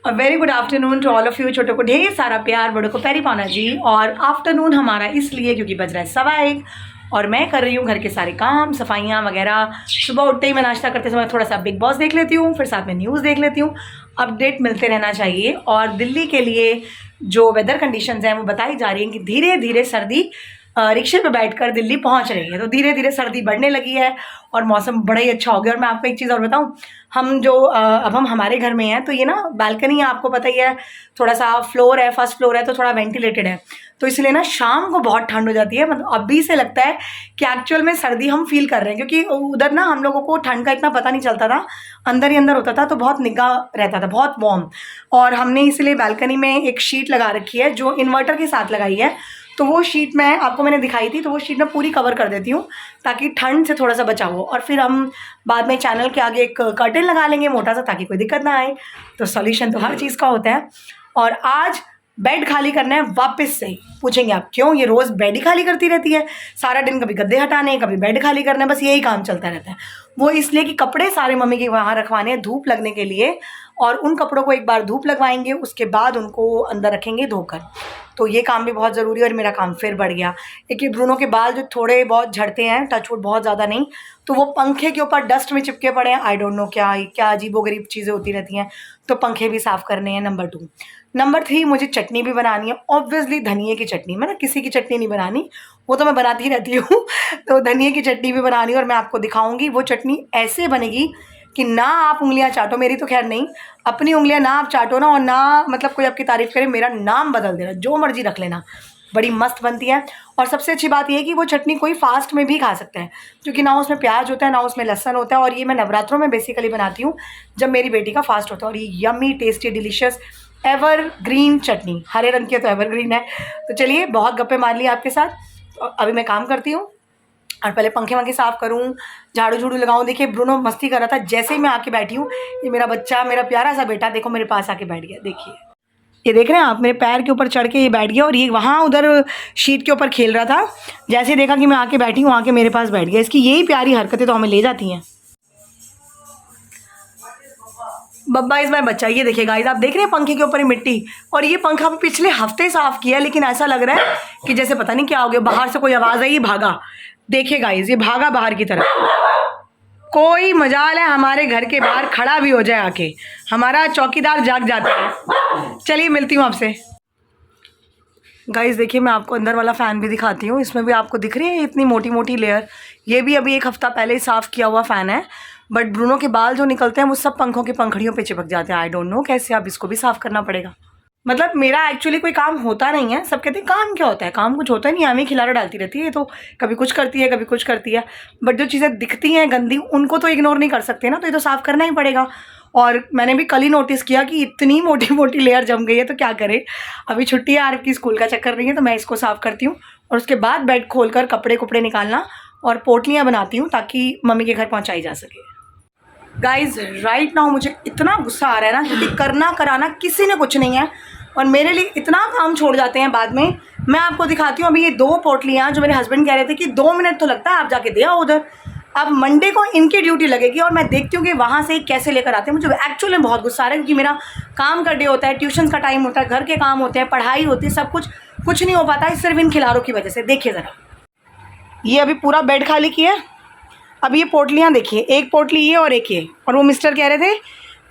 Very good afternoon to all of you. छोटों को ढेर सारा प्यार, बड़ों को प्यारी पाना जी। और आफ्टरनून हमारा इसलिए क्योंकि बज रहा है 1:15 और मैं कर रही हूँ घर के सारे काम, सफाइयाँ वगैरह। सुबह उठते ही मैं नाश्ता करते समय थोड़ा सा बिग बॉस देख लेती हूँ, फिर साथ में न्यूज़ देख लेती हूँ। अपडेट मिलते रहना चाहिए। और दिल्ली के लिए जो वेदर कंडीशंस हैं वो बताई जा रही हैं कि धीरे धीरे सर्दी रिक्शे पे बैठकर दिल्ली पहुंच रही है। तो धीरे धीरे सर्दी बढ़ने लगी है और मौसम बड़ा ही अच्छा हो गया। और मैं आपको एक चीज़ और बताऊं, हम जो अब हम हमारे घर में हैं तो ये ना बालकनी है, आपको पता ही है, थोड़ा सा फ्लोर है, फर्स्ट फ्लोर है तो थोड़ा वेंटिलेटेड है। तो इसलिए ना शाम को बहुत ठंड हो जाती है। मतलब अभी से लगता है कि एक्चुअल में सर्दी हम फील कर रहे हैं, क्योंकि उधर ना हम लोगों को ठंड का इतना पता नहीं चलता था, अंदर ही अंदर होता था तो बहुत निगाह रहता था, बहुत वार्म। और हमने इसलिए बालकनी में एक शीट लगा रखी है जो इन्वर्टर के साथ लगाई है। तो वो शीट मैंने दिखाई थी, तो वो शीट मैं पूरी कवर कर देती हूँ ताकि ठंड से थोड़ा सा बचाव हो। और फिर हम बाद में चैनल के आगे एक कर्टेन लगा लेंगे मोटा सा, ताकि कोई दिक्कत ना आए। तो सॉल्यूशन तो हर चीज़ का होता है। और आज बेड खाली करना है वापस से। पूछेंगे आप क्यों, ये रोज़ बेड ही खाली करती रहती है सारा दिन, कभी गद्दे हटाने, कभी बेड खाली करना, बस यही काम चलता रहता है। वो इसलिए कि कपड़े सारे मम्मी के वहाँ रखवाने हैं धूप लगने के लिए, और उन कपड़ों को एक बार धूप लगवाएंगे, उसके बाद उनको अंदर रखेंगे धोकर। तो ये काम भी बहुत ज़रूरी है। और मेरा काम फिर बढ़ गया। एक ये ब्रूनो के बाल जो थोड़े बहुत झड़ते हैं, टचवुड बहुत ज़्यादा नहीं, तो वो पंखे के ऊपर डस्ट में चिपके पड़े हैं। आई डोंट नो क्या क्या अजीबोगरीब चीज़ें होती रहती हैं। तो पंखे भी साफ़ करने हैं। नंबर 2। नंबर 3, मुझे चटनी भी बनानी है। ऑब्वियसली धनिए की चटनी, मैं ना किसी की चटनी नहीं बनानी, वो तो मैं बनाती ही रहती हूँ। तो धनिए की चटनी भी बनानी है और मैं आपको दिखाऊंगी। वो चटनी ऐसे बनेगी कि ना आप उंगलियां चाटो, मेरी तो खैर नहीं, अपनी उंगलियां ना आप चाटो ना, और ना मतलब कोई आपकी तारीफ़ करे, मेरा नाम बदल देना, जो मर्जी रख लेना। बड़ी मस्त बनती है। और सबसे अच्छी बात यह है कि वो चटनी कोई फास्ट में भी खा सकता है, क्योंकि ना उसमें प्याज होता है ना उसमें लहसुन होता है। और ये मैं नवरात्रों में बेसिकली बनाती हूँ जब मेरी बेटी का फास्ट होता है। और ये यम्मी टेस्टी डिलीशियस एवरग्रीन चटनी, हरे रंग की है तो एवरग्रीन है। तो चलिए, बहुत गप्पे मार लिए आपके साथ। तो अभी मैं काम करती हूँ और पहले पंखे वंखे साफ़ करूँ, झाड़ू झूड़ू लगाऊँ। देखिए ब्रूनो मस्ती कर रहा था, जैसे ही मैं आके बैठी हूँ, ये मेरा बच्चा, मेरा प्यारा सा बेटा, देखो मेरे पास आके बैठ गया। देखिए, ये देख रहे हैं आप, मेरे पैर के ऊपर चढ़ के ये बैठ गया। और ये वहाँ उधर शीट के ऊपर खेल रहा था, जैसे ही देखा कि मैं आके बैठी हूँ, आके मेरे पास बैठ गया। इसकी यही प्यारी हरकतें तो हमें ले जाती हैं। बब्बा इस बार बच्चा, ये देखिए गाइस, आप देख रहे हैं पंखे के ऊपर ही मिट्टी। और ये पंखा पिछले हफ्ते साफ़ किया, लेकिन ऐसा लग रहा है कि जैसे पता नहीं क्या हो गया, बाहर से कोई आवाज़ आई, भागा। देखिए गाइस, ये भागा बाहर की तरफ। कोई मजाल है हमारे घर के बाहर खड़ा भी हो जाए आके, हमारा चौकीदार जाग जाता है। चलिए मिलती हूँ आपसे। गाइस देखिए, मैं आपको अंदर वाला फ़ैन भी दिखाती हूँ। इसमें भी आपको दिख रही है इतनी मोटी मोटी लेयर। ये भी अभी 1 हफ्ता पहले ही साफ़ किया हुआ फ़ैन है। बट ब्रूनो के बाल जो निकलते हैं वो सब पंखों की पंखड़ियों पे चिपक जाते हैं। आई डोंट नो कैसे, अब इसको भी साफ़ करना पड़ेगा। मतलब मेरा एक्चुअली कोई काम होता नहीं है। सब कहते हैं काम क्या होता है, काम कुछ होता ही नहीं है, हमें खिलाड़ा डालती रहती है। तो कभी कुछ करती है, कभी कुछ करती है। बट जो चीज़ें दिखती हैं गंदी, उनको तो इग्नोर नहीं कर सकते ना, तो ये तो साफ़ करना ही पड़ेगा। और मैंने भी कल ही नोटिस किया कि इतनी मोटी मोटी लेयर जम गई है, तो क्या करें। अभी छुट्टी है, आरव की स्कूल का चक्कर नहीं है, तो मैं इसको साफ़ करती हूँ। और उसके बाद बेड खोलकर कपड़े कुपड़े निकालना और पोटलियाँ बनाती हूँ, ताकि मम्मी के घर पहुँचाई जा सके। गाइज राइट नाउ मुझे इतना गुस्सा आ रहा है ना, क्योंकि करना कराना किसी ने कुछ नहीं है, और मेरे लिए इतना काम छोड़ जाते हैं बाद में। मैं आपको दिखाती हूँ अभी ये 2 पोटलियाँ जो मेरे हस्बैंड कह रहे थे कि 2 मिनट तो लगता है, आप जाके दे आओ उधर। अब मंडे को इनकी ड्यूटी लगेगी और मैं देखती हूँ कि वहाँ से कैसे लेकर आते हैं। मुझे एक्चुअली में बहुत गुस्सा आ रहा है, क्योंकि मेरा काम का डे होता है, ट्यूशन का टाइम होता है, घर के काम होते हैं, पढ़ाई होती है, सब कुछ नहीं हो पाता है सिर्फ इन खिलाड़ों की वजह से। देखिए ज़रा, ये अभी पूरा बेड खाली किया। अब ये पोटलियाँ देखिए, एक पोटली ये और एक ये। और वो मिस्टर कह रहे थे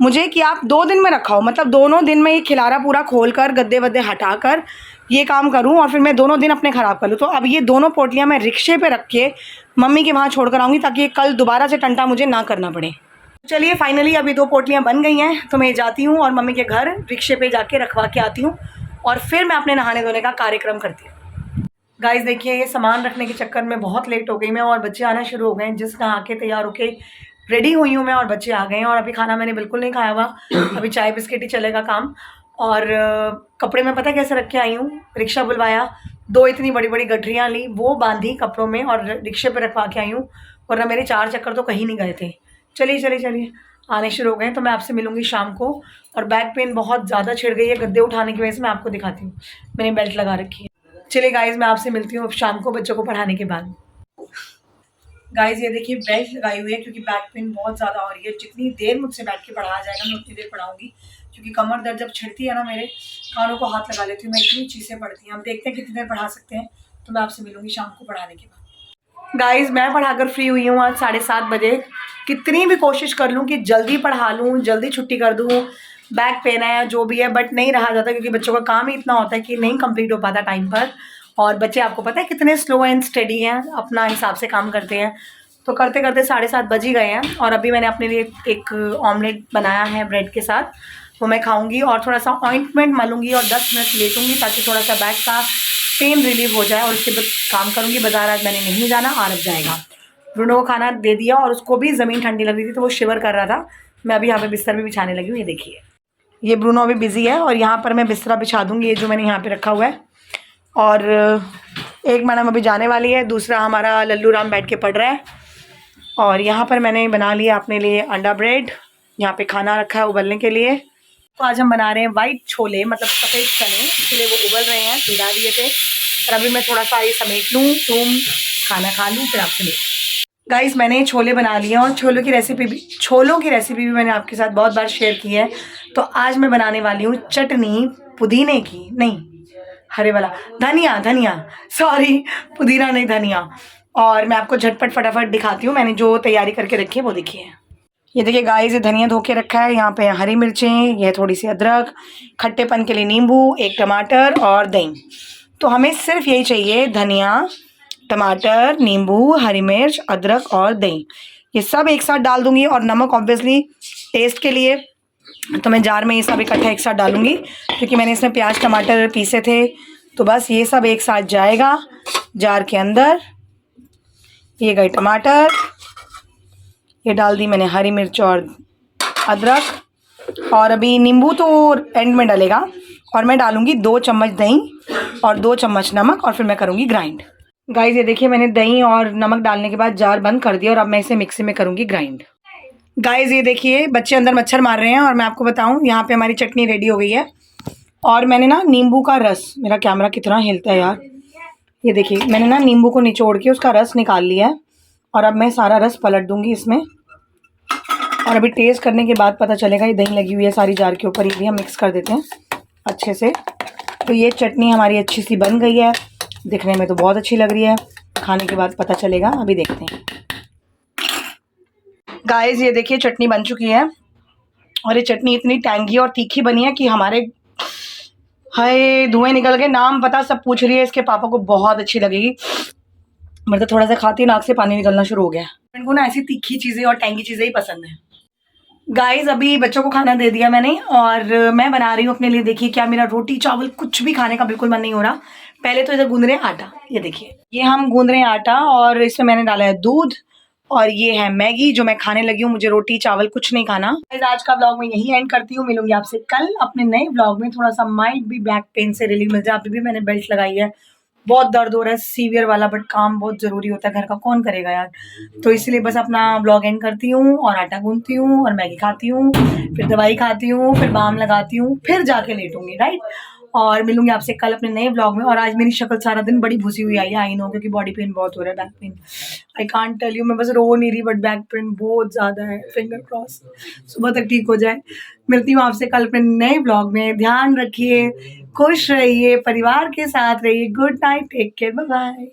मुझे कि आप 2 दिन में रखाओ, मतलब दोनों दिन में ये खिलारा पूरा खोल कर, गद्दे वद्दे हटा कर ये काम करूं, और फिर मैं दोनों दिन अपने ख़राब कर लूँ। तो अब ये दोनों पोटलियाँ मैं रिक्शे पे रख के मम्मी के वहाँ छोड़ कर आऊँगी, ताकि ये कल दोबारा से टंटा मुझे ना करना पड़े। चलिए फाइनली अभी 2 पोटलियाँ बन गई हैं, तो मैं जाती हूँ और मम्मी के घर रिक्शे पे जाके रखवा के आती हूँ, और फिर मैं अपने नहाने धोने का कार्यक्रम करती हूँ। गाइस देखिए, ये सामान रखने के चक्कर में बहुत लेट हो गई मैं, और बच्चे आना शुरू हो गए हैं। जिस नहा के तैयार होके रेडी हुई हूँ मैं, और बच्चे आ गए हैं। और अभी खाना मैंने बिल्कुल नहीं खाया हुआ, अभी चाय बिस्किट ही चलेगा काम। और कपड़े में पता कैसे रख के आई हूँ, रिक्शा बुलवाया, 2 इतनी बड़ी बड़ी गठरियाँ ली, वो बांधी कपड़ों में और रिक्शे पर रखवा के आई हूँ, वरना मेरे 4 चक्कर तो कहीं नहीं गए थे। चलिए चलिए चलिए, आने शुरू हो गए हैं, तो मैं आपसे मिलूँगी शाम को। और बैक पेन बहुत ज़्यादा छिड़ गई है गद्दे उठाने की वजह से, मैं आपको दिखाती हूँ। मैंने बेल्ट लगा रखी है। चलिए गाइस, मैं आपसे मिलती हूँ अब शाम को बच्चों को पढ़ाने के बाद। गाइस ये देखिए बेल्ट लगाई हुई है क्योंकि बैक पेन बहुत ज़्यादा हो रही है। जितनी देर मुझसे बैठ के पढ़ाया जाएगा मैं उतनी देर पढ़ाऊंगी, क्योंकि कमर दर्द जब छिड़ती है ना मेरे कानों को हाथ लगा लेती हूँ मैं, इतनी चीज़ें पढ़ती हैं। हम देखते हैं कितनी देर पढ़ा सकते हैं, तो मैं आपसे मिलूंगी शाम को पढ़ाने के बाद। गाइस मैं पढ़ाकर फ्री हुई हूँ आज 7:30 बजे। कितनी भी कोशिश कर लूँ कि जल्दी पढ़ा लूँ, जल्दी छुट्टी कर दूँ, बैक पेन है या जो भी है, बट नहीं रहा जाता क्योंकि बच्चों का काम ही इतना होता है कि नहीं कंप्लीट हो पाता टाइम पर। और बच्चे आपको पता है कितने स्लो एंड स्टडी हैं, अपना हिसाब से काम करते हैं। तो करते करते 7:30 बज ही गए हैं और अभी मैंने अपने लिए एक ऑमलेट बनाया है ब्रेड के साथ, वो मैं खाऊंगी और थोड़ा सा ऑइंटमेंट मलूंगी और 10 मिनट लेटूंगी ताकि थोड़ा सा बैक का पेन रिलीव हो जाए और उसके बाद काम करूंगी। बाजार आज मैंने नहीं जाना, आरब जाएगा। ब्रूनो को खाना दे दिया और उसको भी ज़मीन ठंडी लग रही थी तो वो शिवर कर रहा था। मैं अभी यहाँ पे बिस्तर भी बिछाने लगी हूँ। ये देखिए ये ब्रूनो अभी बिजी है और यहाँ पर मैं बिस्तरा बिछा दूँगी, ये जो मैंने यहाँ पे रखा हुआ है। और एक मैडम अभी जाने वाली है, दूसरा हमारा लल्लू राम बैठ के पढ़ रहा है। और यहाँ पर मैंने बना लिया अपने लिए अंडा ब्रेड, यहाँ पे खाना रखा है उबलने के लिए। तो आज हम बना रहे हैं वाइट छोले, मतलब सफ़ेद चने, इसलिए वो उबल रहे हैं, भिगा दिए थे। और अभी मैं थोड़ा सा ये समेट लूँ, तुम खाना खा लूँ फिर आपसे मिलूँ। गाइस मैंने छोले बना लिए और छोलों की रेसिपी भी मैंने आपके साथ बहुत बार शेयर की है। तो आज मैं बनाने वाली हूँ चटनी पुदीने की, नहीं हरे वाला धनिया सॉरी, पुदीना नहीं धनिया। और मैं आपको झटपट फटाफट दिखाती हूँ मैंने जो तैयारी करके रखी है वो देखिए। ये देखिए गाइस ये धनिया धो के रखा है, यहाँ पे हरी मिर्चें, यह थोड़ी सी अदरक, खट्टेपन के लिए नींबू, एक टमाटर और दही। तो हमें सिर्फ यही चाहिए, धनिया, टमाटर, नींबू, हरी मिर्च, अदरक और दही। ये सब एक साथ डाल दूँगी और नमक ऑब्वियसली टेस्ट के लिए। तो मैं जार में ये सब इकट्ठा एक साथ डालूँगी क्योंकि मैंने इसमें प्याज टमाटर पीसे थे। तो बस ये सब एक साथ जाएगा जार के अंदर। ये गए टमाटर, ये डाल दी मैंने हरी मिर्च और अदरक, और अभी नींबू तो एंड में डलेगा। और मैं डालूँगी 2 चम्मच दही और 2 चम्मच नमक और फिर मैं करूँगी ग्राइंड। गाइस ये देखिए मैंने दही और नमक डालने के बाद जार बंद कर दिया और अब मैं इसे मिक्सी में करूँगी ग्राइंड। गाइस ये देखिए बच्चे अंदर मच्छर मार रहे हैं और मैं आपको बताऊँ यहाँ पे हमारी चटनी रेडी हो गई है। और मैंने ना नींबू का रस, मेरा कैमरा कितना हिलता है यार, ये देखिए मैंने ना नींबू को निचोड़ के उसका रस निकाल लिया है और अब मैं सारा रस पलट दूँगी इसमें। और अभी टेस्ट करने के बाद पता चलेगा। ये दही लगी हुई है सारी जार के ऊपर, ये भी हम मिक्स कर देते हैं अच्छे से। तो ये चटनी हमारी अच्छी सी बन गई है, दिखने में तो बहुत अच्छी लग रही है, खाने के बाद पता चलेगा, अभी देखते हैं। गाइस ये देखिए चटनी बन चुकी है और ये चटनी इतनी टैंगी और तीखी बनी है कि हमारे हाय धुएं निकल गए, नाम पता सब पूछ रही है, इसके पापा को बहुत अच्छी लगेगी। मतलब थोड़ा सा खाती नाक से पानी निकलना शुरू हो गया। इनको ना ऐसी तीखी चीज़ें और टैंगी चीज़ें ही पसंद है। गाइस अभी बच्चों को खाना दे दिया मैंने और मैं बना रही हूँ अपने लिए। देखिए क्या मेरा रोटी चावल कुछ भी खाने का बिल्कुल मन नहीं हो रहा। पहले तो इधर गूंद रहे हैं आटा, ये देखिए ये हम गूंद रहे हैं आटा और इसमें मैंने डाला है दूध और ये है मैगी जो मैं खाने लगी हूँ। मुझे रोटी चावल कुछ नहीं खाना। आज का व्लॉग मैं यही एंड करती हूँ, मिलूंगी आपसे कल अपने नए व्लॉग में। थोड़ा सा माइट भी बैक पेन से रिलीफ मिल जाए। अभी भी मैंने बेल्ट लगाई है, बहुत दर्द हो रहा है सीवियर वाला, बट काम बहुत ज़रूरी होता है, घर का कौन करेगा यार। तो इसलिए बस अपना व्लॉग एंड करती हूँ और आटा गूंथती हूँ और मैगी खाती हूँ, फिर दवाई खाती हूँ, फिर बाम लगाती हूँ, फिर जाके लेटूंगी, राइट। और मिलूंगी आपसे कल अपने नए व्लॉग में। और आज मेरी शक्ल सारा दिन बड़ी भूसी हुई आई है, आई नो, क्योंकि बॉडी पेन बहुत हो रहा है, back pain. I can't tell you, मैं बस रो नहीं रही, बट बैक पेन बहुत ज़्यादा है। फिंगर क्रॉस सुबह तक ठीक हो जाए। मिलती हूँ आपसे कल अपने नए व्लॉग में। ध्यान रखिए, खुश रहिए, परिवार के साथ रहिए। Good night, take care, bye bye.